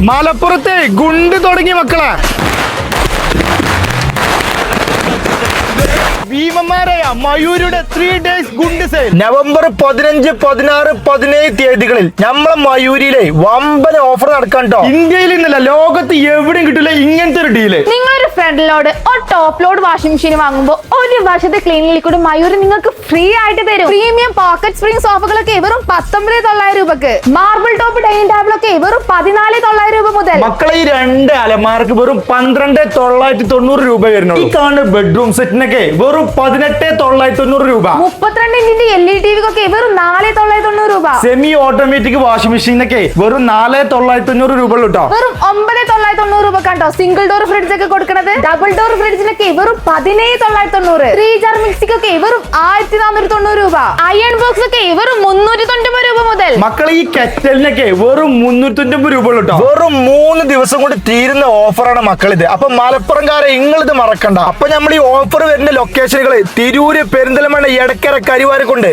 മലപ്പുറത്തെ ഗുണ്ട് തുടങ്ങിയ മക്കളെ ഭീമന്മാരായ മയൂരിയുടെ 3 days ഗുണ്ട് സെയിൽ നവംബർ 15, 16, 17 തീയതികളിൽ നമ്മളെ മയൂരിയിലെ വമ്പൻ ഓഫർ നടക്കാൻ ട്ടോ. ഇന്ത്യയിൽ ഇന്നല്ല ലോകത്ത് എവിടെയും കിട്ടില്ല ഇങ്ങനത്തെ ഒരു ഡീല്. നിങ്ങളൊരു ഫ്രണ്ട് ലോഡ് ഒരു ടോപ്പ് ലോഡ് വാഷിംഗ് മെഷീൻ വാങ്ങുമ്പോൾ ഒരു വർഷത്തെ ക്ലീനിങ്ങിൽ കൂടി മയൂരി നിങ്ങൾക്ക് ഫ്രീ ആയിട്ട് തരും. പ്രീമിയം പോക്കറ്റ് സ്പ്രിംഗ് സോഫകളൊക്കെ വെറും 19,900 രൂപക്ക്, മാർബിൾ ടോപ്പ് ഡൈനിങ് ടേബിളൊക്കെ വെറും 14,900 രൂപ മുതൽ. മക്കളെ ഈ 2 അലമാർക്ക് വെറും 12,990 രൂപ വരുന്നു. ഈ കാണുന്ന ബെഡ്റൂം സെറ്റിനൊക്കെ വെറും 18,990 രൂപ. 32 ഇഞ്ചിന്റെ LED ടിവിക്കൊക്കെ വെറും 4,990 രൂപ. സെമി ഓട്ടോമാറ്റിക് വാഷിംഗ് മെഷീനൊക്കെ വെറും 4,990 രൂപ കേട്ടോ. വെറും 9,990 രൂപ കണ്ടോ. സിംഗിൾ ഡോർ ഫ്രിഡ്ജ് ഒക്കെ കൊടുക്കുന്നത്. ഡബിൾ ഡോർ ഫ്രിഡ്ജിനൊക്കെ വെറും 17,990. 3 ജാർ മിക്സിക്കൊക്കെ വെറും 1,490 രൂപ. അയൺ ബോക്സ് ഒക്കെ വെറും 390 രൂപ മുതൽ. മക്കളെ ഈ കെറ്റലിനൊക്കെ വെറും 390 രൂപ കേട്ടോ. വെറും 3 ദിവസം കൊണ്ട് തീരുന്ന ഓഫറാണ് മക്കളിത്. അപ്പൊ മലപ്പുറംകാരെ നിങ്ങളിത് മറക്കണ്ട. അപ്പൊ നമ്മൾ ഈ ഓഫർ വരുന്ന ലൊക്കേഷനുകൾ തിരൂര്, പെരിന്തൽമണ്ണ, എടക്കര, കരിവാരക്കുണ്ട്.